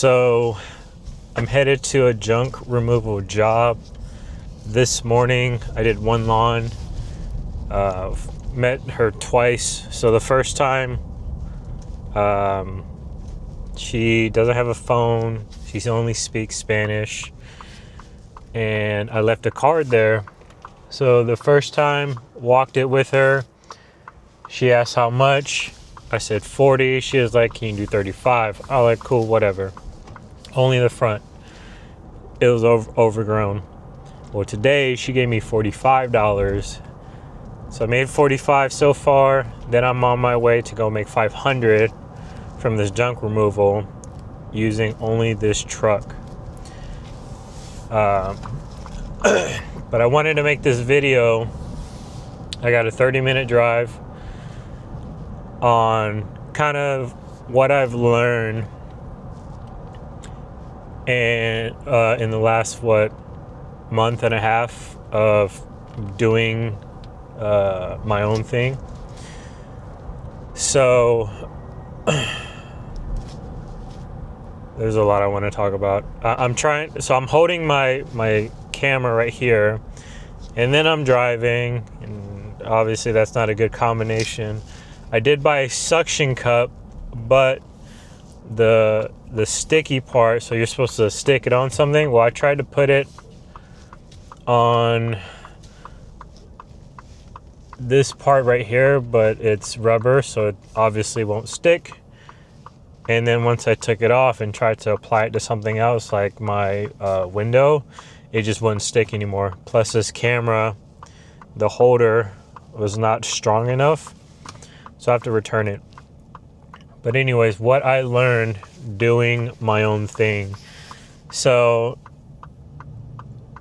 So I'm headed to a junk removal job. This morning I did one lawn, met her twice. So the first time, she doesn't have a phone. She only speaks Spanish. And I left a card there. So the first time, walked it with her. She asked how much. I said 40. She was like, can you do 35? I was like, cool, whatever. Only the front. It was overgrown. Well, today she gave me $45. So I made 45 so far. Then I'm on my way to go make 500 from this junk removal using only this truck. But I wanted to make this video. I got a 30-minute drive on kind of what I've learned and in the last month and a half of doing my own thing. So there's a lot I want to talk about. I'm holding my camera right here, and then I'm driving, and obviously that's not a good combination. I did buy a suction cup, but the sticky part, so you're supposed to stick it on something. Well, I tried to put it on this part right here, but it's rubber, so it obviously won't stick. And then once I took it off and tried to apply it to something else, like my window, it just wouldn't stick anymore. Plus this camera, the holder was not strong enough, so I have to return it. But anyways, what I learned doing my own thing. So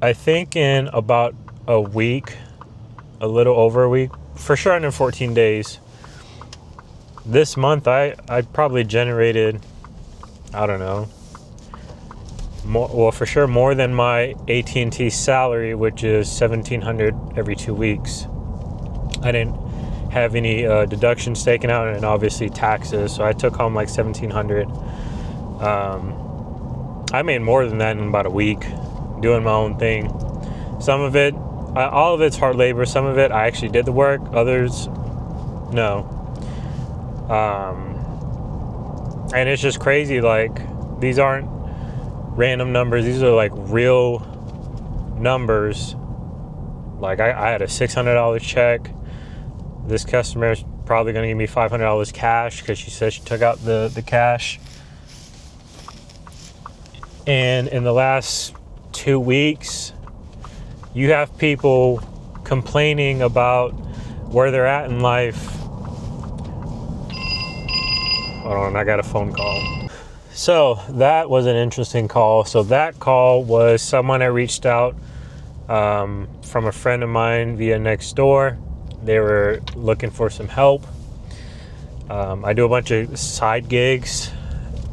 I think in about a week, a little over a week, for sure under 14 days, this month I probably generated, I don't know, for sure more than my AT&T salary, which is $1,700 every 2 weeks. I didn't have any deductions taken out, and obviously taxes, so I took home like $1,700. I made more than that in about a week doing my own thing. Some of it, all of it's hard labor. Some of it I actually did the work, others no. And it's just crazy, like, these aren't random numbers, these are like real numbers. Like I had a $600 check. This customer is probably going to give me $500 cash because she said she took out the cash. And in the last 2 weeks, you have people complaining about where they're at in life. Hold on, I got a phone call. So that was an interesting call. So that call was someone I reached out from a friend of mine via Nextdoor. They were looking for some help. I do a bunch of side gigs,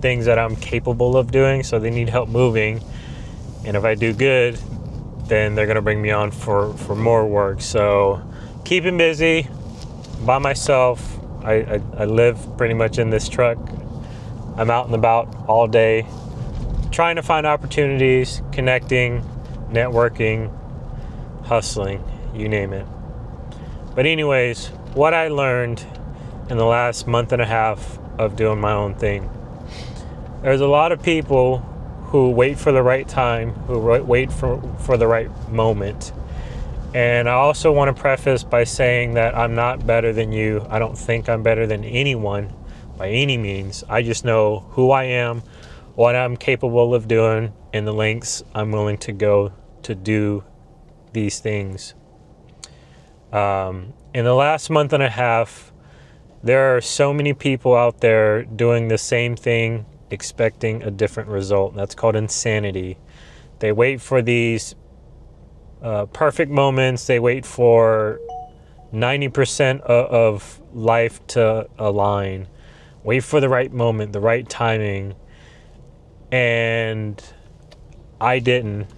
things that I'm capable of doing, so they need help moving. And if I do good, then they're gonna bring me on for more work. So keeping busy by myself. I live pretty much in this truck. I'm out and about all day, trying to find opportunities, connecting, networking, hustling, you name it. But anyways, what I learned in the last month and a half of doing my own thing. There's a lot of people who wait for the right time, who wait for the right moment. And I also want to preface by saying that I'm not better than you. I don't think I'm better than anyone by any means. I just know who I am, what I'm capable of doing, and the lengths I'm willing to go to do these things. In the last month and a half, there are so many people out there doing the same thing, expecting a different result. That's called insanity. They wait for these perfect moments. They wait for 90% of life to align. Wait for the right moment, the right timing. And I didn't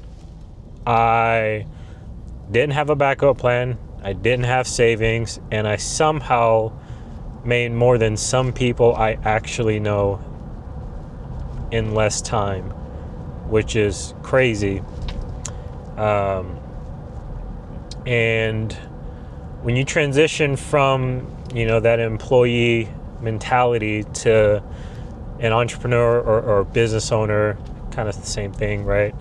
have a backup plan. I didn't have savings, and I somehow made more than some people I actually know in less time, which is crazy. And when you transition from, that employee mentality to an entrepreneur or business owner, kind of the same thing, right?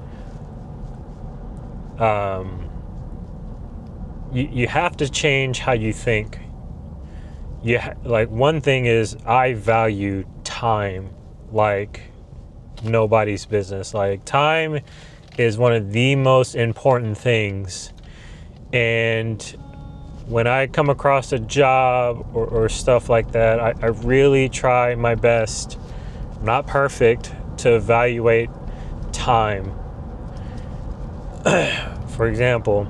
You have to change how you think. Like, one thing is, I value time like nobody's business. Like, time is one of the most important things. And when I come across a job or stuff like that, I really try my best, not perfect, to evaluate time. For example,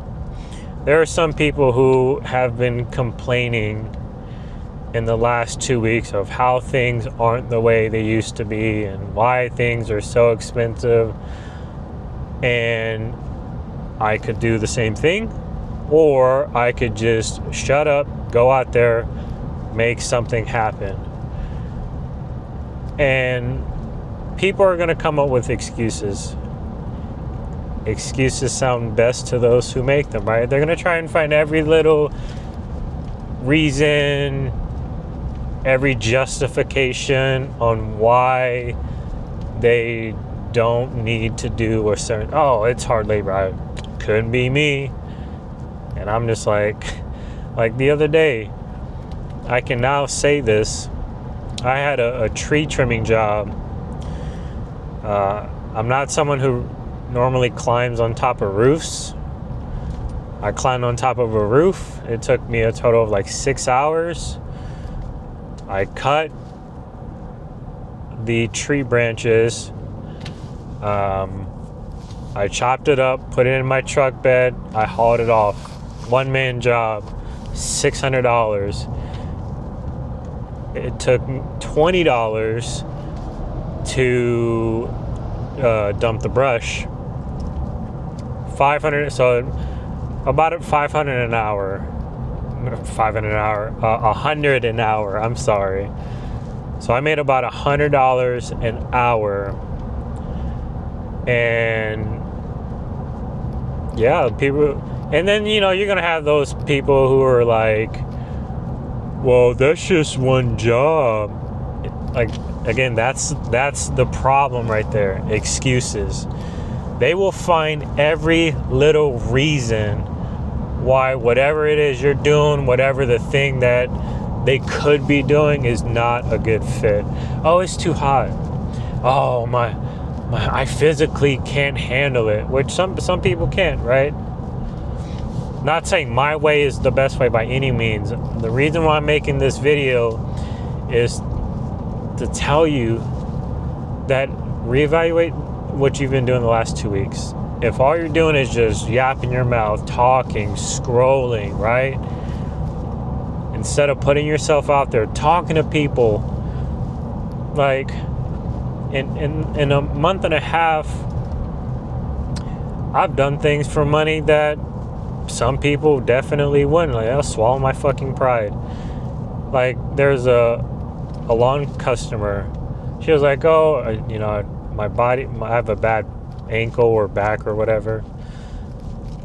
there are some people who have been complaining in the last 2 weeks of how things aren't the way they used to be and why things are so expensive. And I could do the same thing, or I could just shut up, go out there, make something happen. And people are going to come up with excuses. Excuses sound best to those who make them, right? They're going to try and find every little reason, every justification on why they don't need to do a certain, it's hard labor, couldn't be me. And I'm just like the other day, I can now say this, I had a tree trimming job. I'm not someone who normally climbs on top of roofs. I climbed on top of a roof. It took me a total of like 6 hours. I cut the tree branches. I chopped it up, put it in my truck bed. I hauled it off. One man job, $600. It took $20 to dump the brush. 500, so about 500 an hour. 500 an hour, 100 an hour. I'm sorry. So I made about $100 an hour, and yeah, people. And then you're gonna have those people who are like, "Well, that's just one job." Like, again, that's the problem right there. Excuses. They will find every little reason why whatever it is you're doing, whatever the thing that they could be doing, is not a good fit. Oh, it's too hot. Oh, my I physically can't handle it, which some people can't, right? Not saying my way is the best way by any means. The reason why I'm making this video is to tell you that reevaluate what you've been doing the last 2 weeks. If all you're doing is just yapping your mouth, talking, scrolling, right? Instead of putting yourself out there, talking to people, like in a month and a half, I've done things for money that some people definitely wouldn't. Like, I'll swallow my fucking pride. Like, there's a lawn customer. She was like, my body, I have a bad ankle or back or whatever.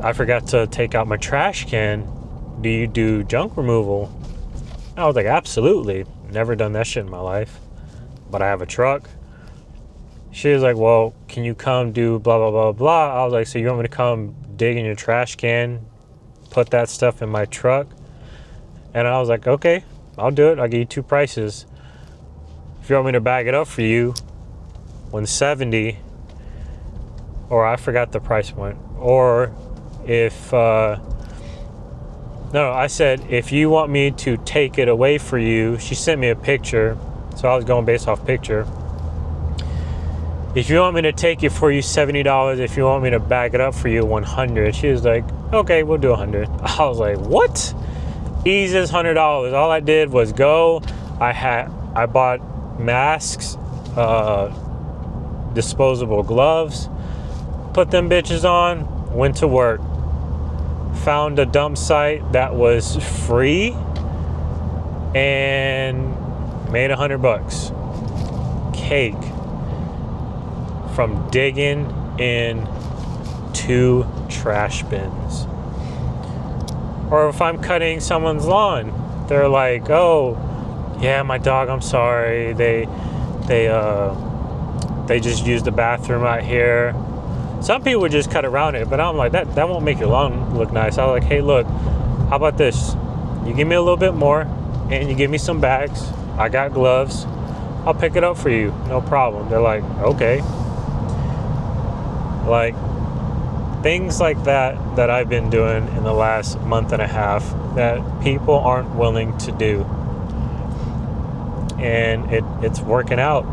I forgot to take out my trash can. Do you do junk removal? I was like, absolutely. Never done that shit in my life, but I have a truck. She was like, well, can you come do blah, blah, blah, blah? I was like, so you want me to come dig in your trash can, put that stuff in my truck? And I was like, okay, I'll do it. I'll give you 2 prices. If you want me to bag it up for you, $170, or I forgot the price point. Or if, I said, if you want me to take it away for you, she sent me a picture, so I was going based off picture. If you want me to take it for you, $70. If you want me to bag it up for you, $100. She was like, okay, we'll do $100. I was like, what? Easiest $100. All I did was go. I bought masks, disposable gloves, put them bitches on, went to work. Found a dump site that was free and made $100. Cake. from digging in 2 trash bins. Or if I'm cutting someone's lawn, they're like, oh, yeah, my dog, I'm sorry. They just used the bathroom out here. Some people would just cut around it, but I'm like, that won't make your lawn look nice. I was like, hey, look, how about this? You give me a little bit more, and you give me some bags. I got gloves. I'll pick it up for you, no problem. They're like, okay. Like, things like that I've been doing in the last month and a half that people aren't willing to do. And it's working out.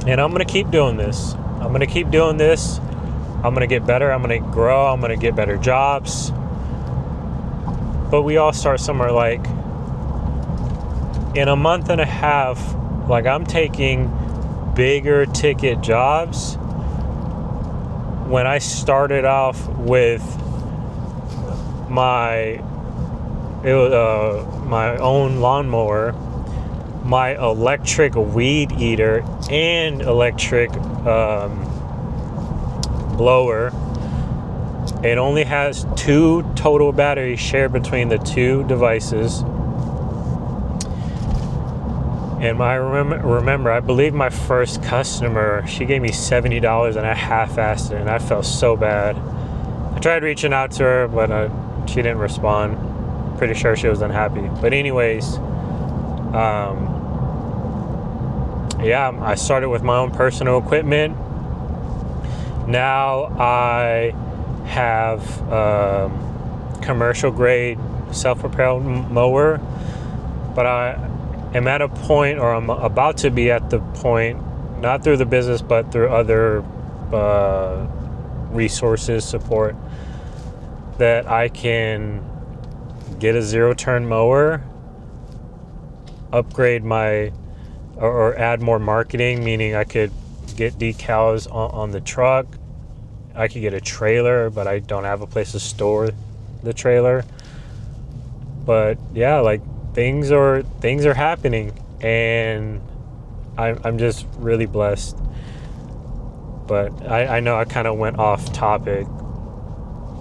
And I'm going to keep doing this. I'm going to keep doing this. I'm going to get better. I'm going to grow. I'm going to get better jobs. But we all start somewhere. Like, in a month and a half, like, I'm taking bigger ticket jobs. When I started off with my own lawnmower, my electric weed eater, and electric blower, it only has 2 total batteries shared between the 2 devices. And I remember, I believe my first customer, she gave me $70 and I half-assed it, and I felt so bad. I tried reaching out to her, but she didn't respond. Pretty sure she was unhappy. But anyways, yeah, I started with my own personal equipment. Now I have commercial grade self-propelled mower, but I am at a point, or I'm about to be at the point, not through the business, but through other resources, support, that I can get a 0-turn mower, upgrade my, or add more marketing, meaning I could get decals on the truck. I could get a trailer, but I don't have a place to store the trailer. But yeah, like, things are happening, and I'm just really blessed. But I know I kind of went off topic.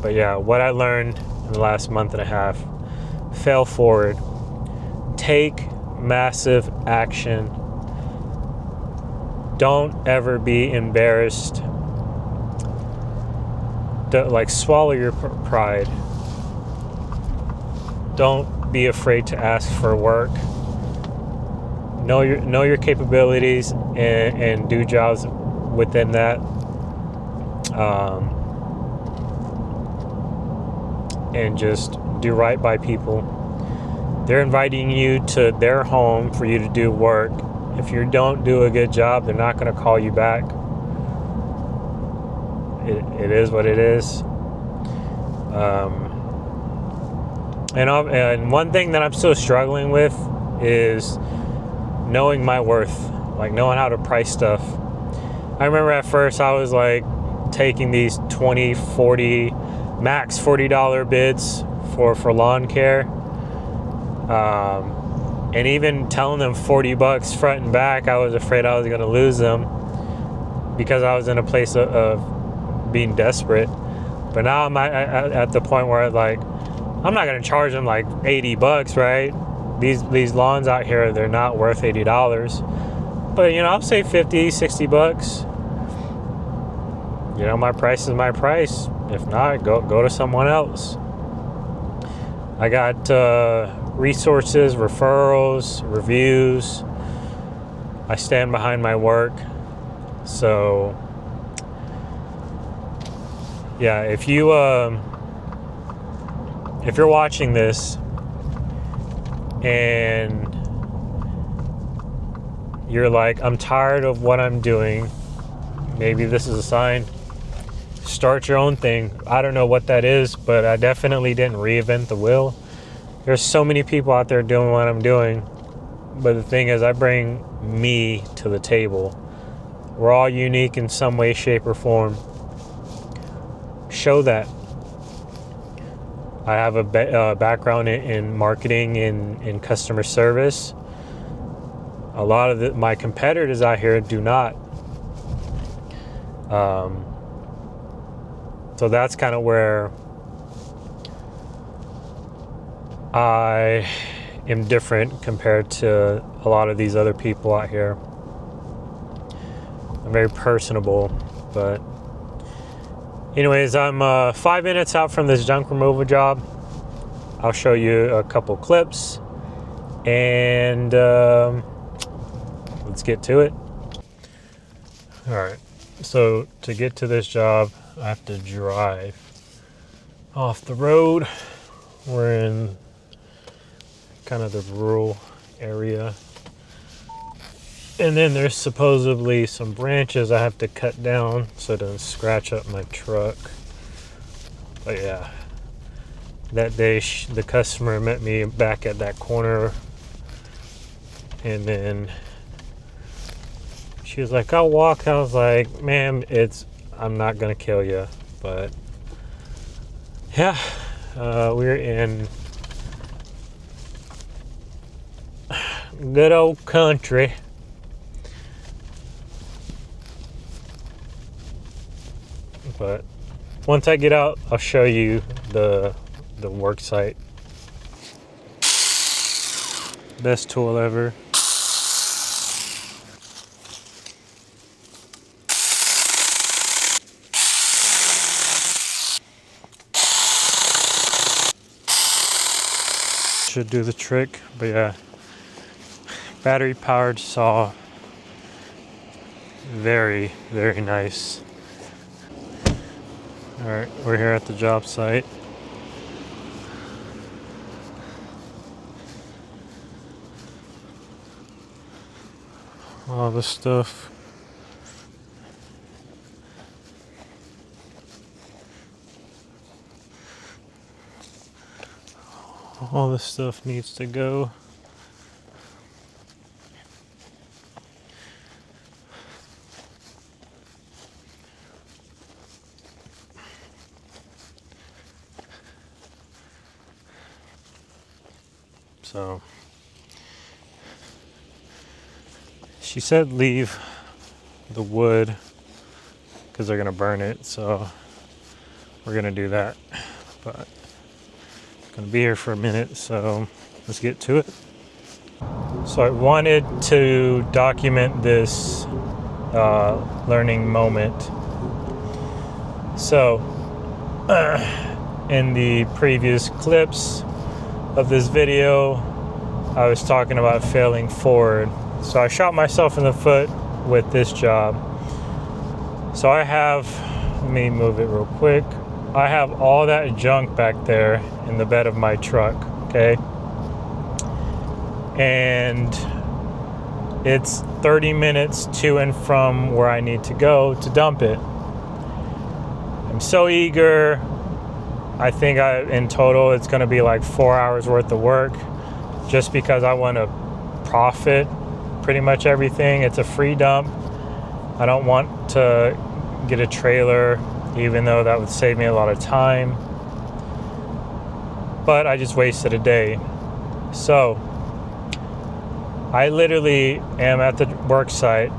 But yeah, what I learned in the last month and a half: fail forward, take massive action. Don't ever be embarrassed. Like, swallow your pride. Don't be afraid to ask for work. Know your capabilities, and do jobs within that. And just do right by people. They're inviting you to their home for you to do work. If you don't do a good job, they're not going to call you back. It is what it is. And one thing that I'm still struggling with is knowing my worth, like knowing how to price stuff. I remember at first I was like taking these $20, $40, max $40 bids for lawn care. And even telling them $40 front and back, I was afraid I was going to lose them because I was in a place of being desperate. But now I'm at the point where, like, I'm not going to charge them like $80, right? These lawns out here, they're not worth $80. But, I'll say $50, $60. My price is my price. If not, go to someone else. I got resources, referrals, reviews. I stand behind my work. So yeah, if you're watching this and you're like, I'm tired of what I'm doing, maybe this is a sign. Start your own thing. I don't know what that is, but I definitely didn't reinvent the wheel. There's so many people out there doing what I'm doing, but the thing is, I bring me to the table. We're all unique in some way, shape, or form. Show that. I have a background in marketing, in customer service. A lot of my competitors out here do not. So that's kind of where I am different compared to a lot of these other people out here. I'm very personable, but anyways, I'm 5 minutes out from this junk removal job. I'll show you a couple clips, and let's get to it. All right, so to get to this job, I have to drive off the road. We're in kind of the rural area. And then there's supposedly some branches I have to cut down so it doesn't scratch up my truck. But yeah, that day the customer met me back at that corner, and then she was like, I'll walk. I was like, ma'am, I'm not gonna kill you. But yeah, we're in good old country. But once I get out, I'll show you the work site. Best tool ever. Should do the trick, but yeah, battery powered saw. Very, very nice. All right, we're here at the job site. All this stuff. All this stuff needs to go. So she said leave the wood because they're gonna burn it, so we're gonna do that. But I'm gonna be here for a minute, so let's get to it. So I wanted to document this learning moment. So in the previous clips of this video, I was talking about failing forward. So I shot myself in the foot with this job. So I have, let me move it real quick. I have all that junk back there in the bed of my truck, okay? And it's 30 minutes to and from where I need to go to dump it. I'm so eager. I think in total it's gonna be like 4 hours worth of work, just because I want to profit pretty much everything. It's a free dump. I don't want to get a trailer, even though that would save me a lot of time. But I just wasted a day. So I literally am at the work site,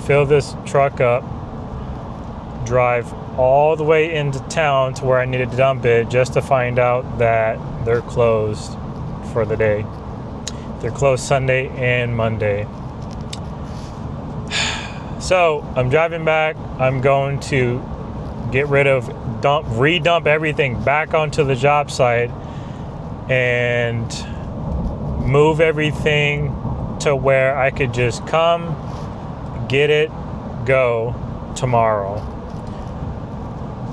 fill this truck up, drive all the way into town to where I needed to dump it, just to find out that they're closed for the day. They're closed Sunday and Monday. So I'm driving back. I'm going to get rid of, redump everything back onto the job site and move everything to where I could just come, get it, go tomorrow.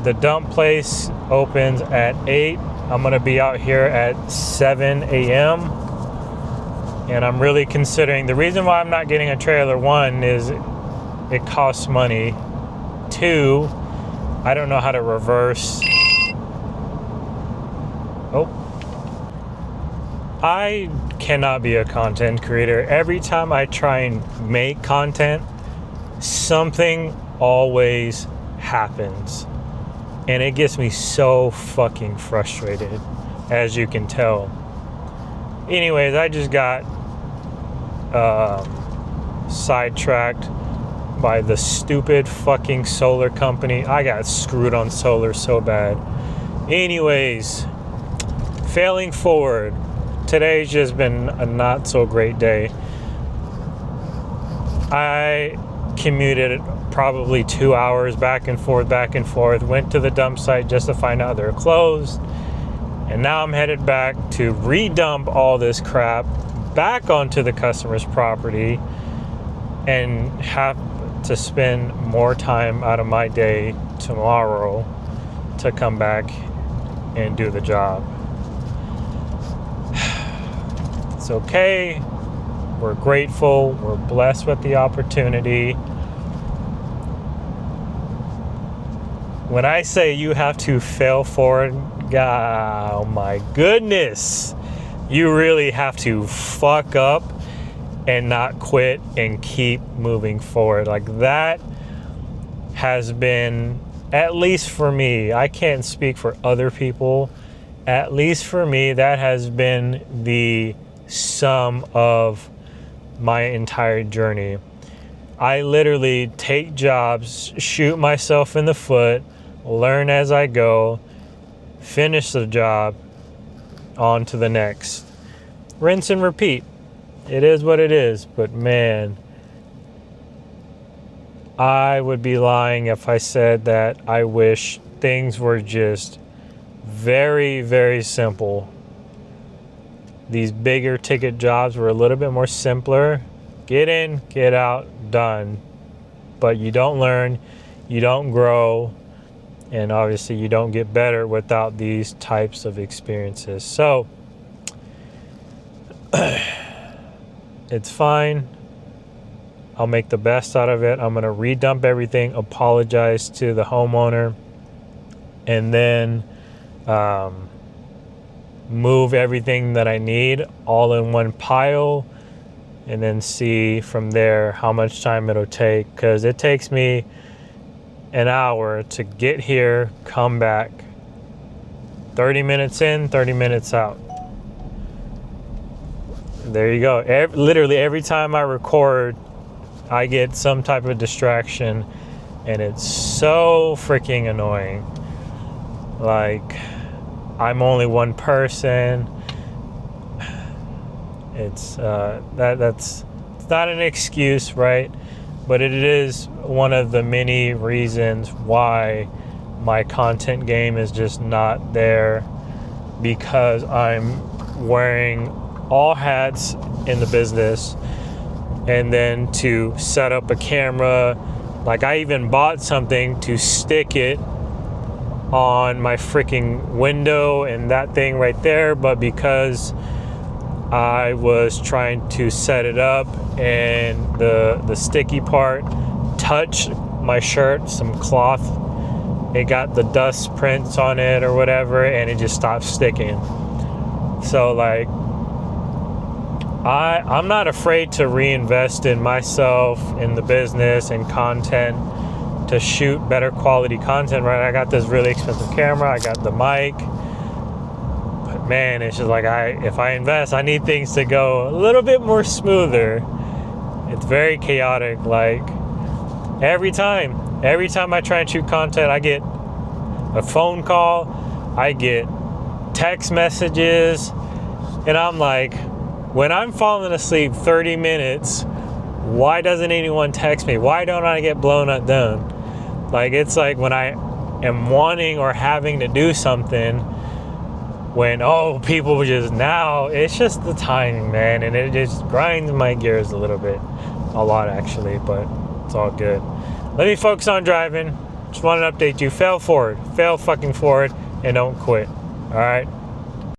The dump place opens at 8. I'm gonna be out here at 7 a.m. And I'm really considering, the reason why I'm not getting a trailer, one is it costs money. Two, I don't know how to reverse. Oh. I cannot be a content creator. Every time I try and make content, something always happens. And it gets me so fucking frustrated, as you can tell. Anyways, I just got sidetracked by the stupid fucking solar company. I got screwed on solar so bad. Anyways, failing forward. Today's just been a not so great day. I commuted probably 2 hours back and forth, went to the dump site just to find out they're closed. And now I'm headed back to redump all this crap back onto the customer's property and have to spend more time out of my day tomorrow to come back and do the job. It's okay. We're grateful. We're blessed with the opportunity. When I say you have to fail forward, God, oh my goodness, you really have to fuck up and not quit and keep moving forward. Like, that has been, at least for me, I can't speak for other people, at least for me, that has been the sum of my entire journey. I literally take jobs, shoot myself in the foot, learn as I go, finish the job, on to the next. Rinse and repeat. It is what it is, but man, I would be lying if I said that I wish things were just very, very simple. These bigger ticket jobs were a little bit more simpler. Get in, get out, done. But you don't learn, you don't grow, and obviously you don't get better without these types of experiences. So it's fine. I'll make the best out of it. I'm going to redump everything, apologize to the homeowner, and then move everything that I need all in one pile, and then see from there how much time it'll take, because it takes me an hour to get here, come back, 30 minutes in, 30 minutes out. There you go. Literally every time I record, I get some type of distraction, and it's so freaking annoying. Like, I'm only one person. It's it's not an excuse, right? But it is one of the many reasons why my content game is just not there, because I'm wearing all hats in the business. And then to set up a camera, like, I even bought something to stick it on my freaking window and that thing right there, but because I was trying to set it up and the sticky part touched my shirt, some cloth, it got the dust prints on it or whatever, and it just stopped sticking. So, like, I'm not afraid to reinvest in myself, in the business and content, to shoot better quality content, right? I got this really expensive camera, I got the mic, but man, it's just like, if I invest, I need things to go a little bit more smoother. It's very chaotic. Like, every time I try and shoot content, I get a phone call, I get text messages, and I'm like, when I'm falling asleep 30 minutes, why doesn't anyone text me? Why don't I get blown up down? Like, it's like when I am wanting or having to do something, when, people just now, it's just the timing, man. And it just grinds my gears a lot actually, but it's all good. Let me focus on driving. Just wanted to update you. Fail fucking forward, and don't quit. All right.